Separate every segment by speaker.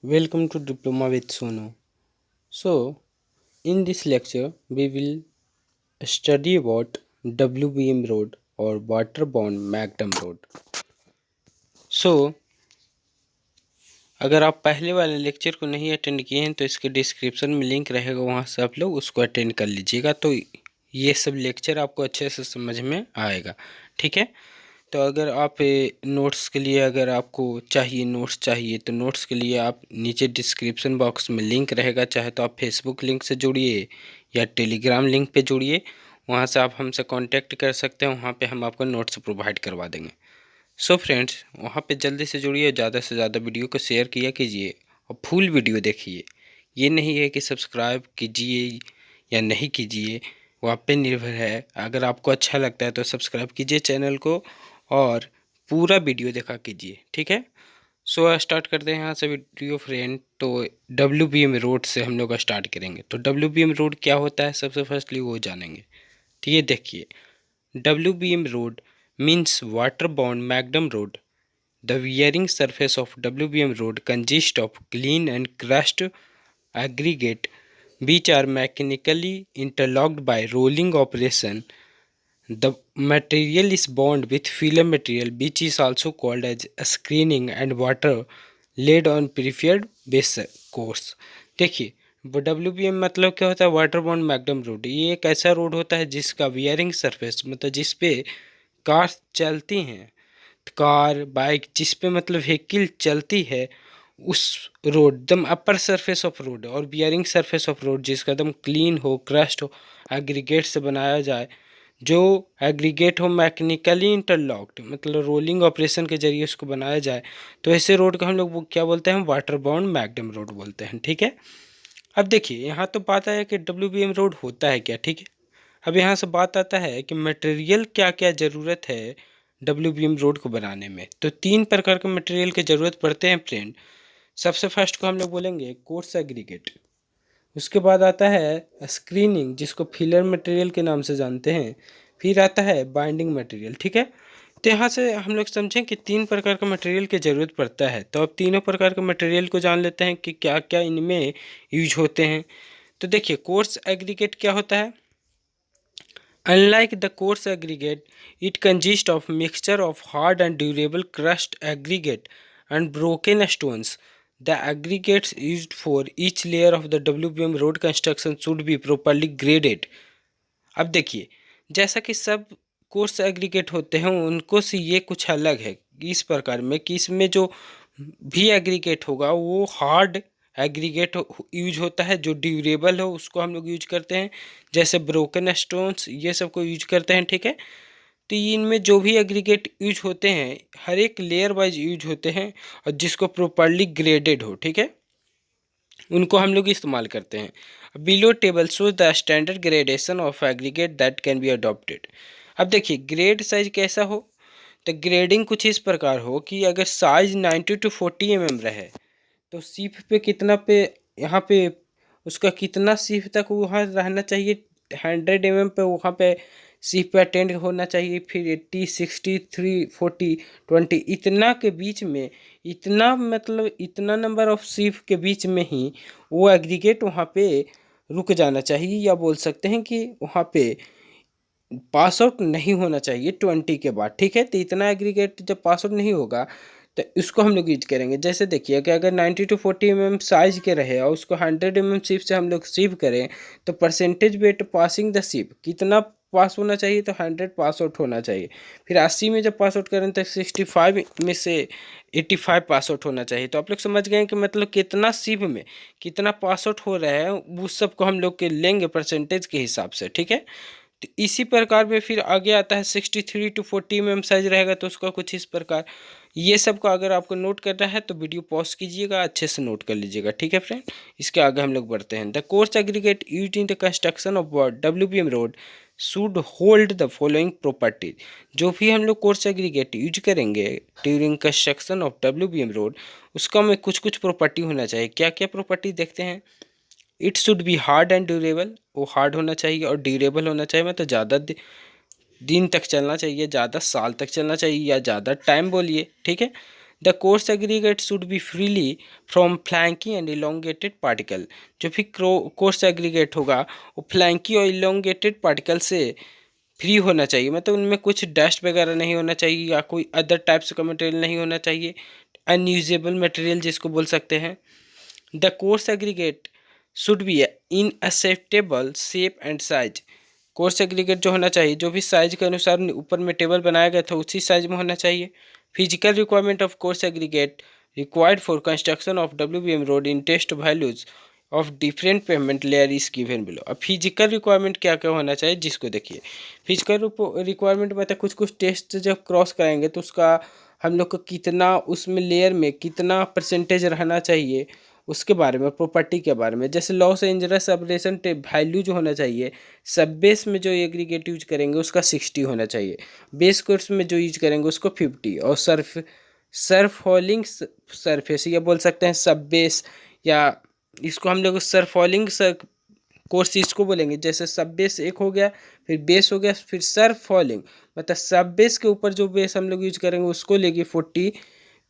Speaker 1: Welcome to Diploma with Sono. So, in this lecture, we will study about WBM road or waterborne magnum road. So, अगर आप पहले वाले lecture को नहीं attend किए हैं तो इसके डिस्क्रिप्शन में लिंक रहेगा, वहाँ से आप लोग उसको अटेंड कर लीजिएगा। तो ये सब लेक्चर आपको अच्छे से समझ में आएगा, ठीक है। तो अगर आप नोट्स के लिए अगर आपको चाहिए नोट्स चाहिए तो नोट्स के लिए आप नीचे डिस्क्रिप्शन बॉक्स में लिंक रहेगा, चाहे तो आप फेसबुक लिंक से जुड़िए या टेलीग्राम लिंक पे जुड़िए, वहाँ से आप हमसे कांटेक्ट कर सकते हैं, वहाँ पे हम आपको नोट्स प्रोवाइड करवा देंगे। सो फ्रेंड्स, वहाँ पे जल्दी से जुड़िए, ज़्यादा से ज़्यादा वीडियो को शेयर किया कीजिए और फुल वीडियो देखिए। ये नहीं है कि सब्सक्राइब कीजिए या नहीं कीजिए, वो आप पे निर्भर है। अगर आपको अच्छा लगता है तो सब्सक्राइब कीजिए चैनल को और पूरा वीडियो देखा कीजिए, ठीक है। सो स्टार्ट करते हैं यहाँ से वीडियो फ्रेंड। तो WBM रोड से हम लोग स्टार्ट करेंगे। तो WBM रोड क्या होता है, सबसे फर्स्टली वो जानेंगे, ठीक है। देखिए, WBM road means waterborne magnum road. The wearing surface of WBM road consists of clean and crushed aggregate which are mechanically interlocked by rolling operation. The material is bond with filler material which is also called as screening and water laid on preferred base course. देखिए, WBM मतलब क्या होता है, water bond magnum road. ये एक ऐसा road होता है जिसका वियरिंग सरफेस मतलब जिस पे कार चलती हैं, कार बाइक जिस पे मतलब व्हीकल चलती है, उस रोड दम अपर सरफेस ऑफ रोड और बियरिंग सरफेस ऑफ रोड जिसका दम क्लीन हो, क्रस्ट हो, एग्रीगेट से बनाया जाए। जो एग्रीगेट हो मैकेनिकली इंटरलॉक्ड मतलब रोलिंग ऑपरेशन के जरिए उसको बनाया जाए, तो ऐसे रोड को हम लोग वो क्या बोलते हैं, वाटर बाउंड मैग्नम रोड बोलते हैं, ठीक है। अब देखिए, यहाँ तो बात आया कि WBM रोड होता है क्या, ठीक है। अब यहाँ से बात आता है कि मटेरियल क्या क्या ज़रूरत है WBM रोड को बनाने में। तो 3 प्रकार के मटेरियल की ज़रूरत पड़ते हैं फ्रेंड। सबसे फर्स्ट को हम लोग बोलेंगे कोर्स एग्रीगेट। उसके बाद आता है स्क्रीनिंग जिसको फिलर मटेरियल के नाम से जानते हैं। फिर आता है बाइंडिंग मटेरियल, ठीक है। तो यहाँ से हम लोग समझें कि 3 प्रकार का मटेरियल की ज़रूरत पड़ता है। तो अब तीनों प्रकार के मटेरियल को जान लेते हैं कि क्या क्या इनमें यूज होते हैं। तो देखिए, कोर्स एग्रीगेट क्या होता है। Unlike the coarse aggregate, it consists of mixture of hard and durable crushed aggregate and broken stones. The aggregates used for each layer of the WBM road construction should be properly graded. अब देखिए, जैसा कि सब coarse aggregate होते हैं उनको से ये कुछ अलग है इस प्रकार में कि इसमें जो भी एग्रीगेट होगा वो हार्ड एग्रीगेट यूज होता है, जो ड्यूरेबल हो उसको हम लोग यूज करते हैं, जैसे ब्रोकन स्टोन्स ये सब को यूज करते हैं, ठीक है। तो इनमें जो भी एग्रीगेट यूज होते हैं हर एक लेयर वाइज यूज होते हैं और जिसको प्रॉपरली ग्रेडेड हो, ठीक है, उनको हम लोग इस्तेमाल करते हैं। Below table shows the standard gradation of aggregate that can be adopted. अब देखिए, ग्रेड साइज कैसा हो, तो ग्रेडिंग कुछ इस प्रकार हो कि अगर साइज 90 to 40 mm रहे तो सीफ पे कितना पे यहाँ पे उसका कितना सीफ तक वहाँ रहना चाहिए, 100 mm पे वहाँ पे सीफ पे अटेंड होना चाहिए। फिर 80, 63, 40, 20 इतना के बीच में, इतना मतलब इतना नंबर ऑफ सीफ के बीच में ही वो एग्रीगेट वहाँ पे रुक जाना चाहिए, या बोल सकते हैं कि वहाँ पे पास आउट नहीं होना चाहिए 20 के बाद, ठीक है। तो इतना एग्रीगेट जब पास आउट नहीं होगा तो इसको हम लोग यूज करेंगे। जैसे देखिए कि अगर 90 to 40 mm साइज के रहे और उसको 100 mm सीप से हम लोग सीव करें तो percentage wait passing the ship कितना पास होना चाहिए, तो 100 पास आउट होना चाहिए। फिर 80 में जब पास आउट करें तो 65 में से 85 पास आउट होना चाहिए। तो आप लोग समझ गए कि मतलब कितना सीप में कितना पास आउट हो रहा है, उस सब को हम लोग के लेंगे परसेंटेज के हिसाब से, ठीक है। तो इसी प्रकार में फिर आगे आता है 63 to 40 mm साइज रहेगा तो उसका कुछ इस प्रकार। ये सब को अगर आपको नोट करना है तो वीडियो पॉज कीजिएगा, अच्छे से नोट कर लीजिएगा, ठीक है फ्रेंड। इसके आगे हम लोग बढ़ते हैं। The coarse aggregate used in the construction of WBM road should hold the following properties. जो भी हम लोग कोर्स एग्रीगेट यूज करेंगे during construction of WBM road, उसका में कुछ कुछ प्रॉपर्टी होना चाहिए। क्या क्या प्रॉपर्टी देखते हैं। It should be hard and durable, वो हार्ड होना चाहिए और ड्यूरेबल होना चाहिए, मतलब ज़्यादा दिन तक चलना चाहिए, ज़्यादा साल तक चलना चाहिए या ज़्यादा टाइम बोलिए, ठीक है। The course aggregate should be freely from flaky and elongated particle. जो भी कोर्स एग्रीगेट होगा वो फ्लैंकी और इलोंगेटेड पार्टिकल से फ्री होना चाहिए, मतलब उनमें कुछ डस्ट वगैरह नहीं होना चाहिए या कोई अदर टाइप्स का मटेरियल नहीं होना चाहिए, अनयूजेबल मटेरियल जिसको बोल सकते हैं। The course aggregate should be in acceptable shape and size. Coarse aggregate जो होना चाहिए, जो भी साइज के अनुसार ऊपर में टेबल बनाया गया था उसी साइज में होना चाहिए। Physical requirement of coarse aggregate required for construction of WBM road in test values of different pavement layer is given below. अब फिजिकल रिक्वायरमेंट क्या क्या होना चाहिए, जिसको देखिए फिजिकल रिक्वायरमेंट मतलब कुछ कुछ टेस्ट जब क्रॉस कराएंगे तो उसका हम लोग को कितना उसमें लेयर में कितना परसेंटेज रहना चाहिए उसके बारे में, प्रॉपर्टी के बारे में। जैसे लॉस एंजलस एब्रेशन वैल्यू जो होना चाहिए, सब बेस में जो एग्रीगेट यूज करेंगे उसका 60 होना चाहिए, बेस कोर्स में जो यूज करेंगे उसको 50, और सर्फ हॉलिंग सरफेस या बोल सकते हैं सब बेस, या इसको हम लोग सर्फ हॉलिंग कोर्स इसको बोलेंगे। जैसे सब बेस एक हो गया, फिर बेस हो गया, फिर सर्फ फॉलिंग, मतलब सब बेस के ऊपर जो बेस हम लोग यूज करेंगे उसको लेगी 40।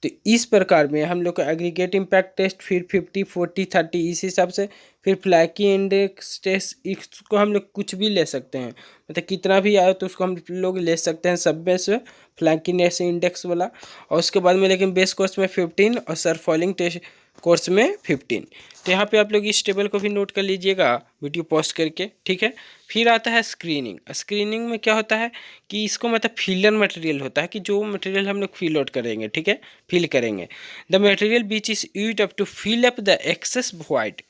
Speaker 1: तो इस प्रकार में हम लोग का एग्रीगेट इम्पैक्ट टेस्ट, फिर 50 40 30 इस हिसाब से, फिर फ्लैकी इंडेक्स टेस्ट, इसको हम लोग कुछ भी ले सकते हैं, मतलब कितना भी आए तो उसको हम लोग ले सकते हैं सब बेस में फ्लैकीनेस इंडेक्स वाला। और उसके बाद में लेकिन बेस कोर्स में 15 और सर फॉलिंग टेस्ट कोर्स में 15। तो यहाँ पे आप लोग इस टेबल को भी नोट कर लीजिएगा वीडियो पॉज करके, ठीक है। फिर आता है स्क्रीनिंग। स्क्रीनिंग में क्या होता है कि इसको मतलब फिलर मटेरियल होता है, कि जो मटेरियल हम लोग फिल आउट करेंगे, ठीक है, फिल करेंगे। The material which is used up to fill up the excess void.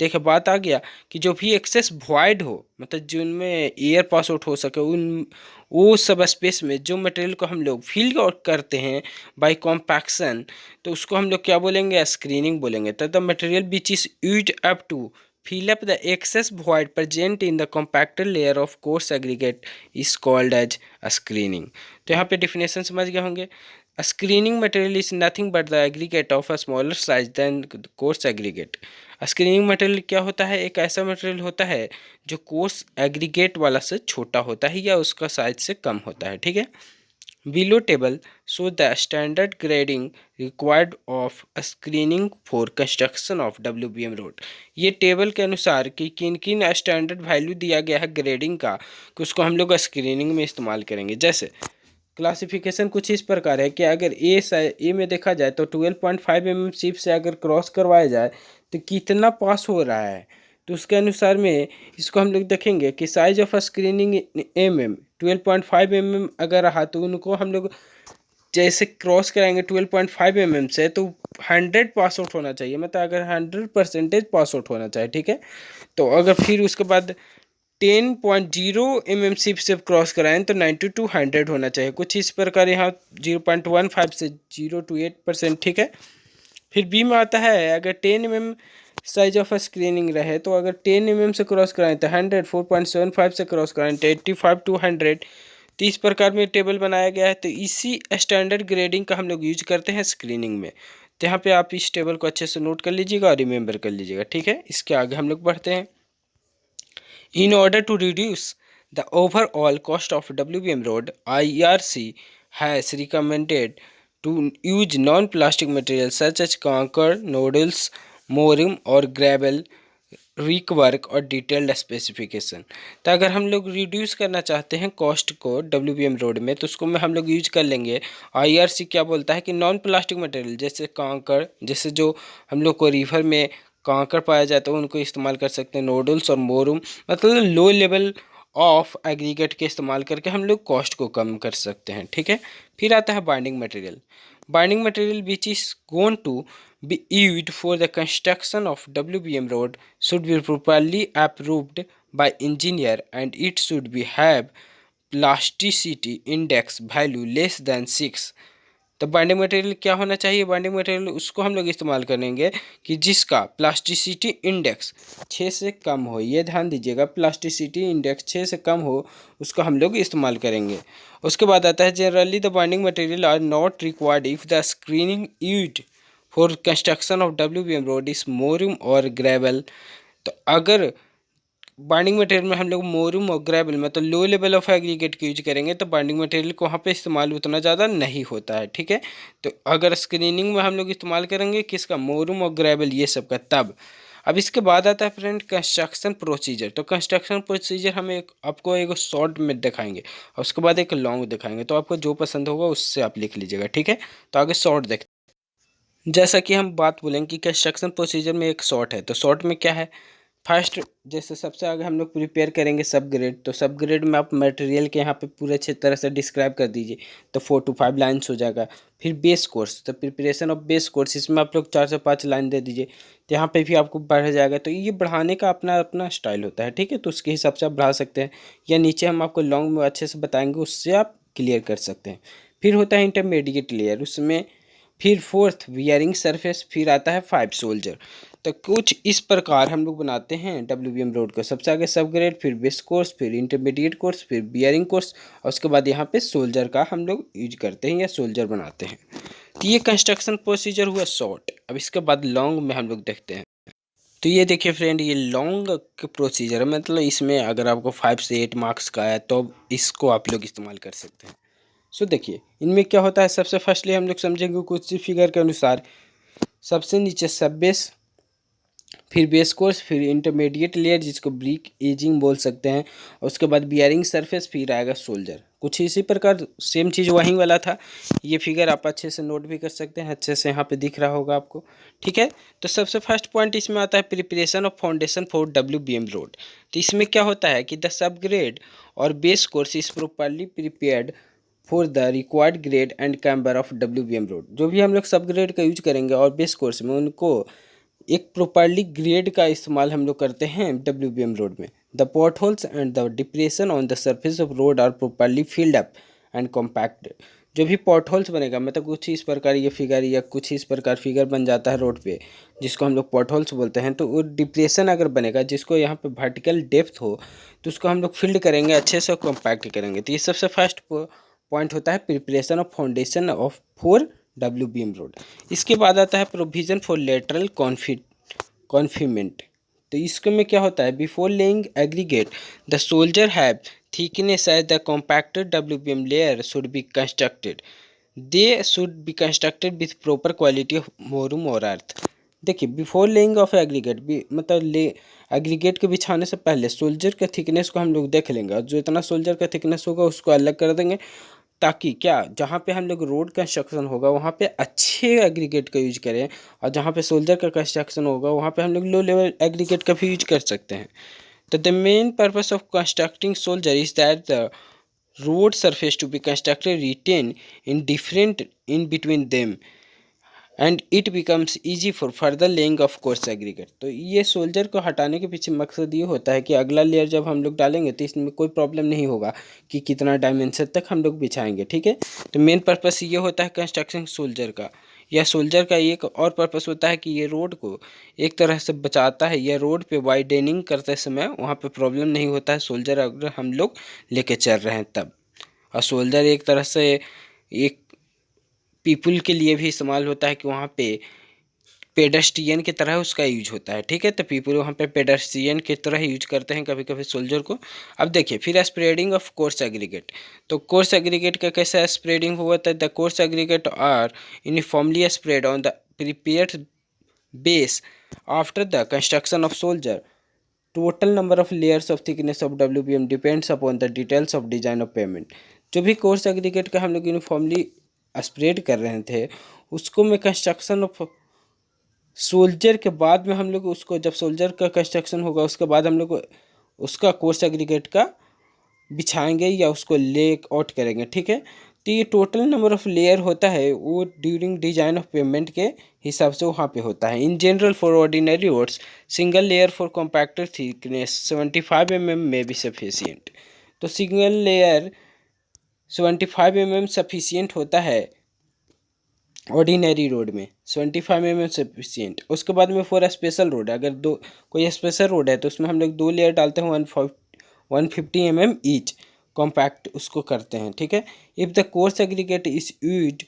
Speaker 1: देखिए बात आ गया कि जो भी एक्सेस वॉइड हो, मतलब जिनमें एयर पास आउट हो सके, उन वो सब स्पेस में जो मटेरियल को हम लोग फिल आउट करते हैं बाय कॉम्पैक्शन, तो उसको हम लोग क्या बोलेंगे, स्क्रीनिंग बोलेंगे। तो the material which is used up to fill up the excess void present in the compacted layer of coarse aggregate is called as a screening। तो यहाँ पे डिफिनेशन समझ गए होंगे। A screening material is nothing but the aggregate of a smaller size than coarse aggregate। Screening material क्या होता है, एक ऐसा मटेरियल होता है जो कोर्स एग्रीगेट वाला से छोटा होता है या उसका साइज से कम होता है, ठीक है। Below table show the standard grading required of screening for construction of WBM road। ये टेबल के अनुसार कि किन किन स्टैंडर्ड वैल्यू दिया गया है ग्रेडिंग का, कि उसको हम लोग स्क्रीनिंग में इस्तेमाल करेंगे। जैसे क्लासिफिकेशन कुछ इस प्रकार है कि अगर ए में देखा जाए तो 12.5 mm शिप से अगर क्रॉस करवाया जाए तो कितना पास हो रहा है, तो उसके अनुसार में इसको हम लोग देखेंगे कि size of screening mm 12.5 mm अगर रहा तो उनको हम लोग जैसे क्रॉस कराएंगे 12.5 mm से तो 100 पास आउट होना चाहिए, मतलब अगर 100% पास आउट होना चाहिए, ठीक है। तो अगर फिर उसके बाद 10.0 mm से क्रॉस कराएं तो 90 to 100 होना चाहिए, कुछ इस प्रकार यहाँ 0.15 से 0 to 8%, ठीक है। फिर बी में आता है अगर 10 mm साइज ऑफ स्क्रीनिंग रहे तो अगर 10 mm से क्रॉस कराएं तो 100, 4.75 से क्रॉस कराएं तो 85 to 100। तो इस प्रकार में टेबल बनाया गया है। तो इसी स्टैंडर्ड ग्रेडिंग का हम लोग यूज करते हैं स्क्रीनिंग में। तो यहाँ पे आप इस टेबल को अच्छे से नोट कर लीजिएगा और रिमेंबर कर लीजिएगा, ठीक है। इसके आगे हम लोग बढ़ते हैं। In order to reduce the overall cost of WBM road, IRC has recommended to use non-plastic materials such as conker, noodles, morum और gravel, रिकवर्क और डिटेल्ड स्पेसिफिकेशन। तो अगर हम लोग रिड्यूस करना चाहते हैं कॉस्ट को WBM रोड में तो उसको में हम लोग यूज कर लेंगे। IRC क्या बोलता है कि नॉन प्लास्टिक मटेरियल जैसे कांकर, जैसे जो हम लोग को रिवर में कांकर पाया जाता है उनको इस्तेमाल कर सकते हैं। नोडल्स और मोरूम मतलब लो लेवल ऑफ एग्रीगेट के इस्तेमाल करके हम लोग कॉस्ट को कम कर सकते हैं, ठीक है। फिर आता है binding material. Binding material which is gone to be used for the construction of WBM road should be properly approved by engineer and it should be have plasticity index value less than 6। तो binding material क्या होना चाहिए, binding material उसको हम लोग इस्तेमाल करेंगे कि जिसका प्लास्टिसिटी इंडेक्स 6 से कम हो। ये ध्यान दीजिएगा, प्लास्टिसिटी इंडेक्स 6 से कम हो उसको हम लोग इस्तेमाल करेंगे। उसके बाद आता है generally the binding material are not required if the screening used for construction of WBM road is moorum और ग्रेवल। तो अगर बाइंडिंग मटेरियल में हम लोग मोरूम और ग्रेवल मतलब लो लेवल ऑफ एग्रीगेट का यूज करेंगे तो बाइंडिंग मटेरियल को वहाँ पे इस्तेमाल उतना ज़्यादा नहीं होता है, ठीक है। तो अगर स्क्रीनिंग में हम लोग इस्तेमाल करेंगे किसका, मोरूम और ग्रेवल ये सब का, तब अब इसके बाद आता है फ्रेंड कंस्ट्रक्शन प्रोसीजर। तो कंस्ट्रक्शन प्रोसीजर हम आपको एक शॉर्ट में दिखाएंगे और उसके बाद एक लॉन्ग दिखाएंगे, तो आपको जो पसंद होगा उससे आप लिख लीजिएगा, ठीक है। तो आगे शॉर्ट देखते हैं। जैसा कि हम बात बोलेंगे कि कंस्ट्रक्शन प्रोसीजर में एक शॉर्ट है, तो शॉर्ट में क्या है, फर्स्ट जैसे सबसे आगे हम लोग प्रिपेयर करेंगे सब ग्रेड। तो सब ग्रेड में आप मटेरियल के यहाँ पे पूरे अच्छे तरह से डिस्क्राइब कर दीजिए, तो 4 to 5 लाइन्स हो जाएगा। फिर बेस कोर्स, तो प्रिपरेशन ऑफ बेस कोर्स, इसमें आप लोग 4 से 5 लाइन दे दीजिए, तो यहाँ पे भी आपको बढ़ जाएगा। तो ये बढ़ाने का अपना अपना स्टाइल होता है, ठीक है, तो उसके हिसाब से आप बढ़ा सकते हैं, या नीचे हम आपको लॉन्ग में अच्छे से बताएंगे उससे आप क्लियर कर सकते हैं। फिर होता है इंटरमीडिएट लेयर, उसमें फिर फोर्थ वियरिंग सरफेस, फिर आता है 5 सोल्जर। तो कुछ इस प्रकार हम लोग बनाते हैं WBM रोड को, सबसे आगे सब ग्रेड, फिर बेस कोर्स, फिर इंटरमीडिएट कोर्स, फिर बियरिंग कोर्स, और उसके बाद यहाँ पे सोल्जर का हम लोग यूज करते हैं या सोल्जर बनाते हैं। तो ये कंस्ट्रक्शन प्रोसीजर हुआ शॉर्ट। अब इसके बाद लॉन्ग में हम लोग देखते हैं। तो ये देखिए फ्रेंड, ये लॉन्ग के प्रोसीजर है, मतलब इसमें अगर आपको 5 से 8 मार्क्स का है तो इसको आप लोग इस्तेमाल कर सकते हैं। सो देखिए इनमें क्या होता है, सबसे फर्स्टली हम लोग समझेंगे कुछ फिगर के अनुसार। सबसे नीचे सब बेस, फिर बेस कोर्स, फिर इंटरमीडिएट लेयर जिसको ब्रिक एजिंग बोल सकते हैं, और उसके बाद बियरिंग सरफेस, फिर आएगा सोल्जर। कुछ इसी प्रकार सेम चीज़ वहीं वाला था। ये फिगर आप अच्छे से नोट भी कर सकते हैं, अच्छे से यहाँ पे दिख रहा होगा आपको, ठीक है। तो सबसे फर्स्ट पॉइंट इसमें आता है preparation of foundation for WBM road. तो इसमें क्या होता है कि द सब ग्रेड और base course is properly prepared for the required grade and camber of WBM road. जो भी हम लोग सब ग्रेड का यूज करेंगे और बेस कोर्स में, उनको एक प्रॉपरली ग्रेड का इस्तेमाल हम लोग करते हैं WBM रोड में। The potholes and the depression on the surface of road are properly filled up and compact. जो भी पॉट होल्स बनेगा, मतलब कुछ इस प्रकार ये फिगर या कुछ इस प्रकार फिगर बन जाता है रोड पे, जिसको हम लोग पॉट होल्स बोलते हैं। तो वो डिप्रेशन अगर बनेगा जिसको यहाँ पे वर्टिकल डेप्थ हो, तो उसको हम लोग फिल्ड करेंगे, अच्छे से कॉम्पैक्ट करेंगे। तो ये सबसे फर्स्ट पॉइंट होता है preparation of foundation of for WBM road. इसके बाद आता है प्रोविजन फॉर लेटरल कॉन्फिनमेंट। तो इसके में क्या होता है, before laying aggregate the shoulder have thickness as the compacted WBM layer should be constructed. They should be constructed with proper quality of moorum और अर्थ। देखिए बिफोर लेइंग ऑफ एग्रीगेट भी मतलब ले एग्रीगेट के बिछाने से पहले सोल्जर का थिकनेस को हम लोग देख लेंगे, और जो इतना सोल्जर का थिकनेस होगा उसको अलग कर देंगे, ताकि क्या, जहाँ पे हम लोग रोड कंस्ट्रक्शन होगा वहाँ पे अच्छे एग्रीगेट का यूज करें, और जहाँ पे सोल्जर का कंस्ट्रक्शन होगा वहाँ पे हम लोग लो लेवल एग्रीगेट का भी यूज कर सकते हैं। तो the main purpose of constructing shoulder is that the road surface to be constructed retain in different in between them and it becomes easy for further laying of coarse aggregate. तो ये soldier को हटाने के पीछे मकसद ये होता है कि अगला लेयर जब हम लोग डालेंगे तो इसमें कोई प्रॉब्लम नहीं होगा कि कितना डायमेंशन तक हम लोग बिछाएंगे, ठीक है। तो मेन पर्पस ये होता है कंस्ट्रक्शन सोल्जर का। या सोल्जर का एक और पर्पस होता है कि ये रोड को एक तरह से बचाता है, या रोड पे वाइडनिंग करते समय वहाँ पे प्रॉब्लम नहीं होता है सोल्जर अगर हम लोग लेके चल रहे हैं तब। और सोल्जर एक तरह से एक पीपल के लिए भी इस्तेमाल होता है कि वहाँ पे पेडेस्ट्रियन की तरह उसका यूज होता है, ठीक है। तो पीपल वहाँ पे पेडेस्ट्रियन की तरह यूज करते हैं कभी कभी सोल्जर को। अब देखिए फिर स्प्रेडिंग ऑफ कोर्स एग्रीगेट। तो कोर्स एग्रीगेट का कैसा स्प्रेडिंग हुआ था, the course aggregate are uniformly spread on the prepared base after the construction of shoulder. Total number of layers of thickness of WBM depends upon the details of design of pavement. जो भी course aggregate का हम लोग uniformly spread कर रहे थे, उसको में कंस्ट्रक्शन ऑफ सोल्जर के बाद में हम लोग उसको, जब सोल्जर का कंस्ट्रक्शन होगा उसके बाद हम लोग उसका कोर्स एग्रीगेट का बिछाएंगे या उसको ले आउट करेंगे, ठीक है। तो ये टोटल नंबर ऑफ लेयर होता है वो ड्यूरिंग डिजाइन ऑफ पेमेंट के हिसाब से वहाँ पे होता है। In general for ordinary roads single layer for compacted thickness 75 mm may be sufficient. तो सिंगल लेयर 75 mm सफिशियंट होता है ऑर्डिनरी रोड में, 75 mm सफिशियंट। उसके बाद में फॉर स्पेशल रोड, अगर दो कोई स्पेशल रोड है तो उसमें हम लोग 2 लेयर डालते हैं 150 mm ईच, कॉम्पैक्ट उसको करते हैं, ठीक है। If the course aggregate is used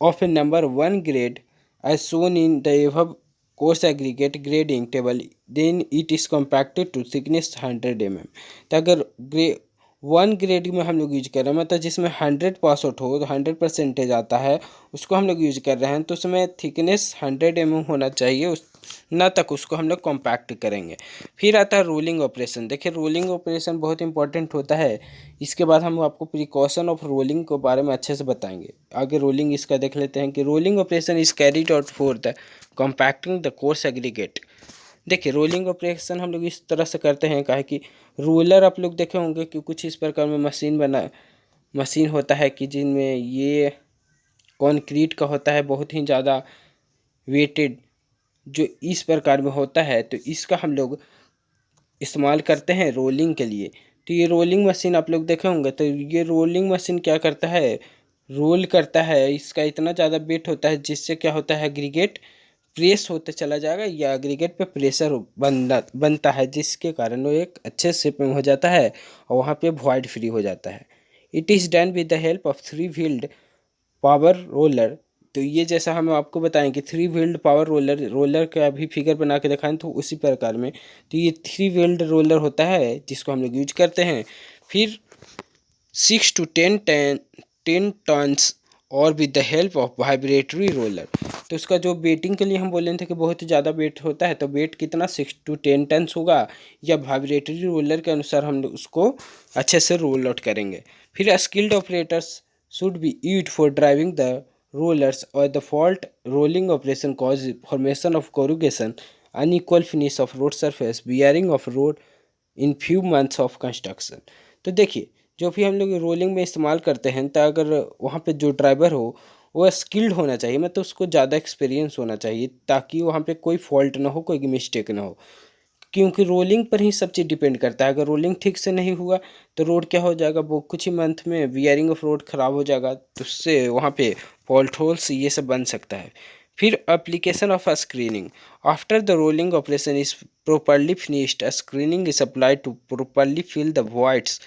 Speaker 1: of a number 1 grade as shown in the above coarse aggregate grading table, then it is compacted to thickness 100 mm। तो अगर 1 ग्रेड में हम लोग यूज कर रहे हैं, मतलब जिसमें 100 पास आउट हो, तो 100% आता है, उसको हम लोग यूज कर रहे हैं, तो उसमें थिकनेस 100 mm होना चाहिए, उस ना तक उसको हम लोग कॉम्पैक्ट करेंगे। फिर आता है रोलिंग ऑपरेशन। देखिए रोलिंग ऑपरेशन बहुत इंपॉर्टेंट होता है। इसके बाद हम आपको प्रिकॉशन ऑफ रोलिंग के बारे में अच्छे से बताएंगे। आगे रोलिंग इसका देख लेते हैं कि rolling operation is carried out for the compacting the coarse aggregate. देखिए रोलिंग ऑपरेशन हम लोग इस तरह से करते हैं, काहे कि रोलर आप लोग देखे होंगे कि कुछ इस प्रकार में मशीन होता है कि जिनमें ये कंक्रीट का होता है, बहुत ही ज़्यादा वेटेड, जो इस प्रकार में होता है, तो इसका हम लोग इस्तेमाल करते हैं रोलिंग के लिए। तो ये रोलिंग मशीन आप लोग देखे होंगे, तो ये रोलिंग मशीन क्या करता है, रोल करता है, इसका इतना ज़्यादा वेट होता है जिससे क्या होता है, एग्रीगेट प्रेस होते चला जाएगा या एग्रीगेट पे प्रेशर बनता है, जिसके कारण वो एक अच्छे शेप में हो जाता है और वहाँ पे वॉइड फ्री हो जाता है। It is done with the help of 3 wheeled power roller. तो ये जैसा हम आपको बताएं कि 3 व्हील्ड पावर रोलर का भी फिगर बना के दिखाएं, तो उसी प्रकार में तो ये 3 व्हील्ड रोलर होता है जिसको हम लोग यूज करते हैं। फिर 6 to 10 टन्स और with the help of vibratory roller. तो उसका जो वेटिंग के लिए हम बोल रहे थे कि बहुत ही ज़्यादा वेट होता है, तो वेट कितना 6 to 10 टन्स होगा, या वाइब्रेटरी रोलर के अनुसार हम लोग उसको अच्छे से रोल आउट करेंगे। फिर skilled operators should be used for driving the rollers or the fault rolling operation cause formation of corrugation, unequal finish of road surface, wearing of road in few months of construction। तो देखिए जो भी हम लोग rolling में इस्तेमाल करते हैं, तो अगर वहाँ पे जो ड्राइवर हो वो स्किल्ड होना चाहिए, मतलब उसको ज़्यादा एक्सपीरियंस होना चाहिए, ताकि वहाँ पे कोई फॉल्ट ना हो, कोई मिस्टेक ना हो, क्योंकि रोलिंग पर ही सब चीज़ डिपेंड करता है। अगर रोलिंग ठीक से नहीं हुआ तो रोड क्या हो जाएगा, वो कुछ ही मंथ में वियरिंग ऑफ रोड ख़राब हो जाएगा, तो उससे वहाँ पे फॉल्ट होल्स ये सब बन सकता है। फिर application of screening. After the rolling operation is properly finished, screening is applied to properly fill the voids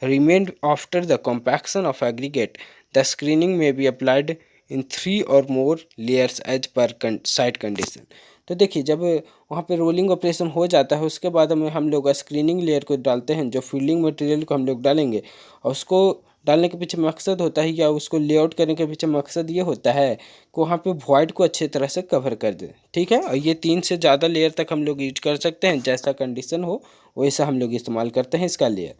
Speaker 1: remained after the compaction of aggregate। The screening may be applied in 3 or more layers as per site condition। तो देखिए जब वहाँ पे rolling operation हो जाता है, उसके बाद में हम लोग स्क्रीनिंग लेयर को डालते हैं, जो फील्डिंग मटेरियल को हम लोग डालेंगे, और उसको डालने के पीछे मकसद होता है, या उसको लेआउट करने के पीछे मकसद ये होता है कि वहाँ पे वॉइड को अच्छे तरह से कवर कर दें। ठीक है, और ये 3 से ज़्यादा लेयर तक हम लोग यूज कर सकते हैं, जैसा कंडीशन हो वैसा हम लोग इस्तेमाल करते हैं इसका layer.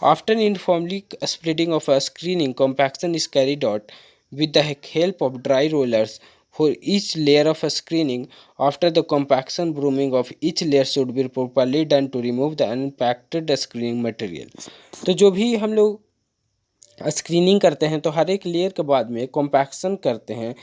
Speaker 1: After uniformly spreading of a screening, compaction is carried out with the help of dry rollers for each layer of a screening। After the compaction, brooming of each layer should be properly done to remove the unpacked screening material। तो जो भी हम लोग screening करते हैं, तो हर एक layer के बाद में कॉम्पैक्शन करते हैं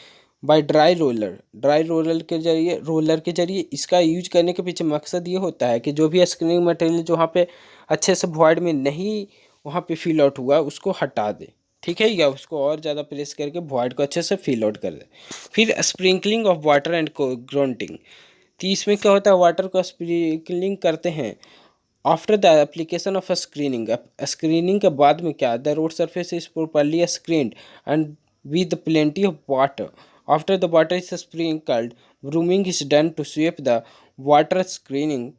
Speaker 1: बाय रोलर के जरिए। इसका यूज करने के पीछे मकसद ये होता है कि जो भी स्क्रीनिंग मटेरियल जो वहाँ पे अच्छे से वॉइड में नहीं वहाँ पे फिल आउट हुआ, उसको हटा दे, ठीक है, या उसको और ज़्यादा प्रेस करके वॉइड को अच्छे से फिल आउट कर दे। फिर sprinkling of water and grounding. तो इसमें क्या होता है, वाटर को स्प्रिंकलिंग करते हैं after the application of screening के बाद में क्या, the road surface is properly screened and with plenty of water. After the water is sprinkled, brooming is done to sweep the water screening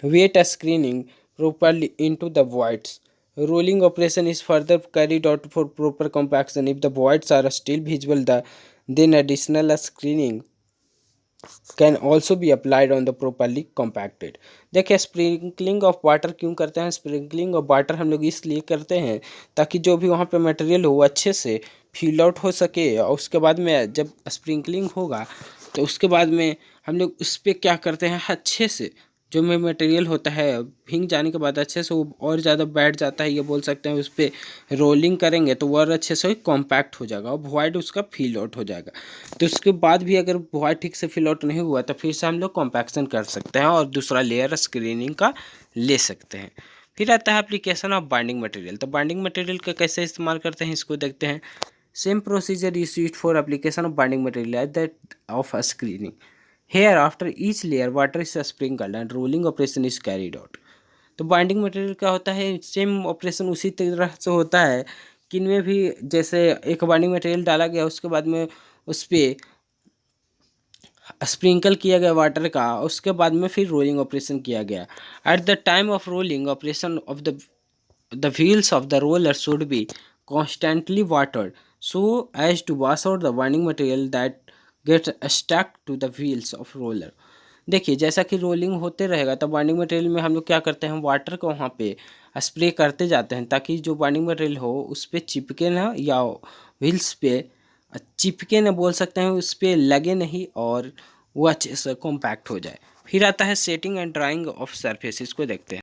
Speaker 1: weight screening properly into the voids। Rolling operation is further carried out for proper compaction। If the voids are still visible, then additional screening can also be applied on the properly compacted. देखिए sprinkling of water क्यों करते हैं, sprinkling of water हम लोग इसलिए करते हैं ताकि जो भी वहाँ पे मटेरियल हो वो अच्छे से फील आउट हो सके, और उसके बाद में जब स्प्रिंकलिंग होगा तो उसके बाद में हम लोग उस पर क्या करते हैं, अच्छे से जो में मटेरियल होता है भीग जाने के बाद अच्छे से वो और ज़्यादा बैठ जाता है, ये बोल सकते हैं, उस पर रोलिंग करेंगे तो वो और अच्छे से कॉम्पैक्ट हो जाएगा और वॉइड उसका फील आउट हो जाएगा। तो उसके बाद भी अगर वॉइड ठीक से फिल आउट नहीं हुआ तो फिर से हम लोग कॉम्पैक्शन कर सकते हैं और दूसरा लेयर स्क्रीनिंग का ले सकते हैं। फिर आता है एप्लीकेशन ऑफ बाइंडिंग मटेरियल। तो बाइंडिंग मटेरियल का कैसे इस्तेमाल करते हैं इसको देखते हैं। Same procedure is used for application of binding material as that of screening. Here after each layer water is sprinkled and rolling operation is carried out। तो बाइंडिंग मटेरियल क्या होता है, सेम ऑपरेशन उसी तरह से होता है कि इनमें भी जैसे एक बाइंडिंग मटेरियल डाला गया उसके बाद में उस पर स्प्रिंकल किया गया वाटर का, उसके बाद में फिर रोलिंग ऑपरेशन किया गया। Eight the time of rolling operation of the wheels of the roller should be constantly watered so as to wash out the binding material that gets stuck to the wheels of roller। देखिए जैसा कि rolling होते रहेगा तो binding material में हम लोग क्या करते हैं, वाटर को वहाँ पे स्प्रे करते जाते हैं ताकि जो बाइंडिंग मटेरियल हो उस पर चिपके ना, या व्हील्स पे चिपके ना बोल सकते हैं, उस पर लगे नहीं और वो अच्छे से कॉम्पैक्ट हो जाए। फिर आता है setting and drying of surface, इसको देखते हैं।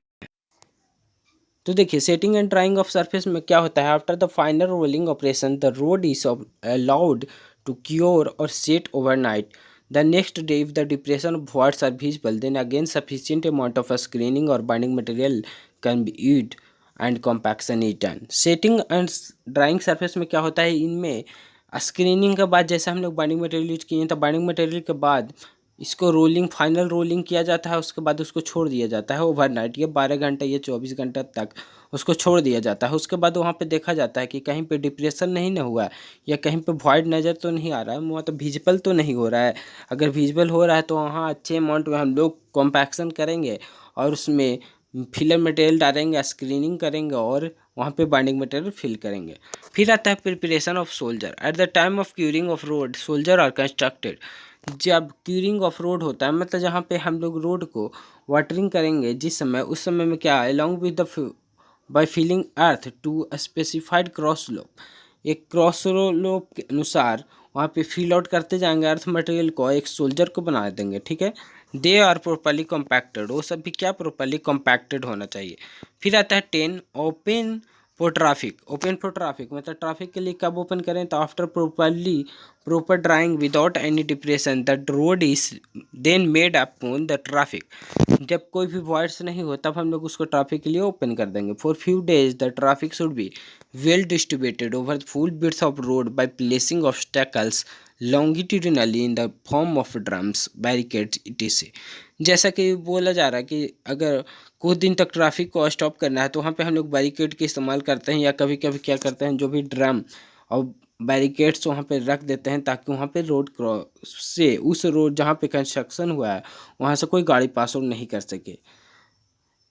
Speaker 1: तो देखिए setting and drying of surface में क्या होता है, after the final rolling operation the road is allowed to cure और set overnight. The next day if the depression of voids are visible then again sufficient amount of screening और binding material can be used and compaction is done. Setting and drying surface में क्या होता है, इनमें screening के बाद जैसे हम लोग बाइंडिंग मटेरियल यूज किए हैं तो बाइंडिंग मटेरियल के बाद इसको रोलिंग फाइनल रोलिंग किया जाता है, उसके बाद उसको छोड़ दिया जाता है ओवरनाइट, ये 12 घंटे या 24 घंटे तक उसको छोड़ दिया जाता है। उसके बाद वहाँ पे देखा जाता है कि कहीं पे डिप्रेशन नहीं ना हुआ है या कहीं पे वॉइड नज़र तो नहीं आ रहा है, मतलब विजिबल तो नहीं हो रहा है। अगर विजिबल हो रहा है तो वहाँ अच्छे अमाउंट में हम लोग कॉम्पैक्शन करेंगे और उसमें फिलर मटेरियल डालेंगे, स्क्रीनिंग करेंगे और वहाँ पे बाइंडिंग मटेरियल फिल करेंगे। फिर आता है preparation of shoulder. At the time of curing of road shoulder are constructed. जब क्यूरिंग ऑफ रोड होता है मतलब जहाँ पे हम लोग रोड को वाटरिंग करेंगे जिस समय, उस समय में क्या along with the by filling earth to specified cross slope. एक क्रॉस स्लोप के अनुसार वहाँ पे फिल आउट करते जाएंगे अर्थ मटेरियल को, एक सोल्जर को बना देंगे, ठीक है। दे आर प्रॉपर्ली कॉम्पैक्टेड, वो सब भी क्या प्रॉपर्ली कॉम्पैक्टेड होना चाहिए। फिर आता है 10 open for traffic. Open for traffic मतलब ट्रैफिक के लिए कब ओपन करें, तो after proper drying without any depression the road is then made upon the traffic. जब कोई भी वॉइड्स नहीं हो तब हम लोग उसको ट्रैफिक के लिए ओपन कर देंगे। For few days the traffic should be well distributed over full bits of road by placing obstacles longitudinally in the form of drums, barricades etc। जैसा कि बोला जा रहा है कि अगर कुछ दिन तक ट्रैफिक को स्टॉप करना है तो वहाँ पे हम लोग बैरिकेड के इस्तेमाल करते हैं, या कभी कभी क्या करते हैं जो भी ड्रम और बैरिकेड्स वहाँ पे रख देते हैं ताकि वहाँ पे रोड क्रॉस से उस रोड जहाँ पे कंस्ट्रक्शन हुआ है वहाँ से कोई गाड़ी पास आउट नहीं कर सके।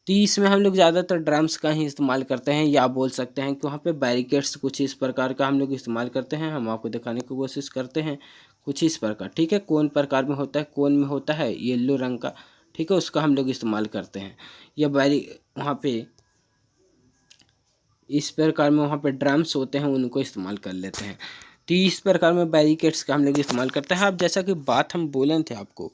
Speaker 1: तो इसमें हम लोग ज़्यादातर ड्रम्स का ही इस्तेमाल करते हैं, या बोल सकते हैं कि वहाँ पे बैरिकेड्स कुछ इस प्रकार का हम लोग इस्तेमाल करते हैं। हम आपको दिखाने की कोशिश करते हैं कुछ इस प्रकार, ठीक है। कौन प्रकार में होता है, कौन में होता है येलो रंग का, ठीक है, उसका हम लोग इस्तेमाल करते हैं। या वहाँ पे इस प्रकार में वहाँ पे ड्रम्स होते हैं उनको इस्तेमाल कर लेते हैं। तो इस प्रकार में बैरिकेड्स का हम लोग इस्तेमाल करते हैं। अब जैसा कि बात हम बोले थे आपको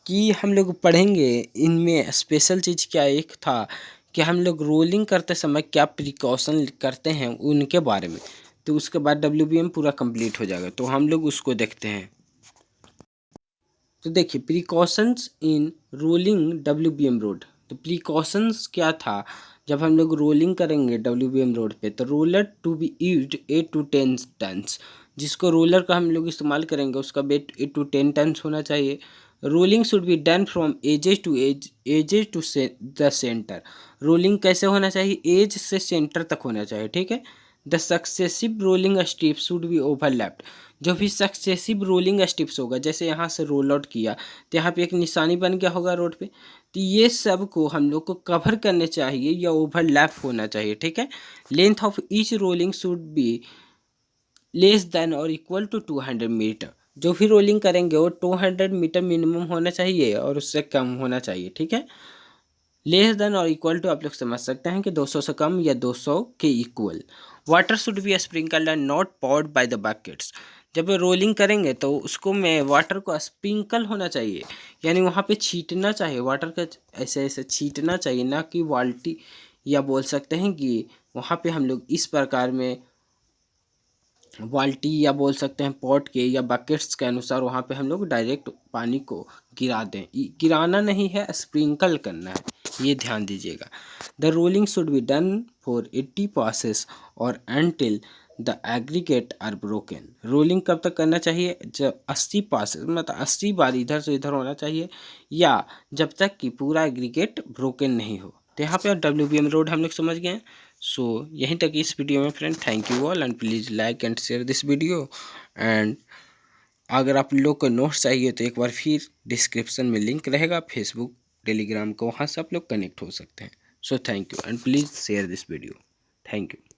Speaker 1: कि हम लोग पढ़ेंगे इनमें स्पेशल चीज़ क्या एक था कि हम लोग रोलिंग करते समय क्या प्रिकॉशन करते हैं उनके बारे में। तो उसके बाद WBM पूरा कंप्लीट हो जाएगा, तो हम लोग उसको देखते हैं। तो देखिए precautions in rolling WBM road. तो प्रिकॉशंस क्या था जब हम लोग रोलिंग करेंगे WBM रोड पे, तो roller to be used 8 to 10 tons. जिसको रोलर का हम लोग इस्तेमाल करेंगे उसका वेट 8 to 10 टन्स होना चाहिए। Rolling should be done from edges to the centre. Rolling कैसे होना चाहिए, एज से सेंटर तक होना चाहिए, ठीक है। The successive rolling step should be overlapped. जो भी सक्सेसिव रोलिंग स्टेप्स होगा, जैसे यहाँ से रोल आउट किया तो यहाँ पे एक निशानी बन गया होगा रोड पे, तो ये सब को हम लोग को कवर करने चाहिए या ओवरलैप होना चाहिए, ठीक है। Length of each rolling should be less than और इक्वल टू 200 मीटर। जो भी रोलिंग करेंगे वो 200 मीटर मिनिमम होना चाहिए और उससे कम होना चाहिए, ठीक है। लेस देन और इक्वल टू आप लोग समझ सकते हैं कि 200 से कम या 200 के इक्वल। Water should be sprinkled and not poured by the buckets. जब रोलिंग करेंगे तो उसको में वाटर को स्प्रिंकल होना चाहिए, यानी वहाँ पे छींटना चाहिए, वाटर का ऐसे ऐसे छींटना चाहिए, ना कि बाल्टी, या बोल सकते हैं कि वहाँ पे हम लोग इस प्रकार में बाल्टी या बोल सकते हैं पॉट के या बकेट्स के अनुसार वहाँ पे हम लोग डायरेक्ट पानी को गिरा दें। गिराना नहीं है, स्प्रिंकल करना है, ये ध्यान दीजिएगा। The rolling should be done for 80 passes और until the aggregate are broken. Rolling कब तक करना चाहिए, जब 80 पासेस मतलब 80 बार इधर से इधर होना चाहिए, या जब तक कि पूरा एग्रीगेट ब्रोकन नहीं हो। तो यहाँ पे WBM रोड हम लोग समझ गए हैं। सो यहीं तक इस वीडियो में friend, thank you all and please like and share this video and अगर आप लोग को नोट्स चाहिए तो एक बार फिर डिस्क्रिप्शन में लिंक रहेगा फेसबुक टेलीग्राम का, वहाँ से आप लोग कनेक्ट हो सकते हैं। So thank you and please share this video. Thank you.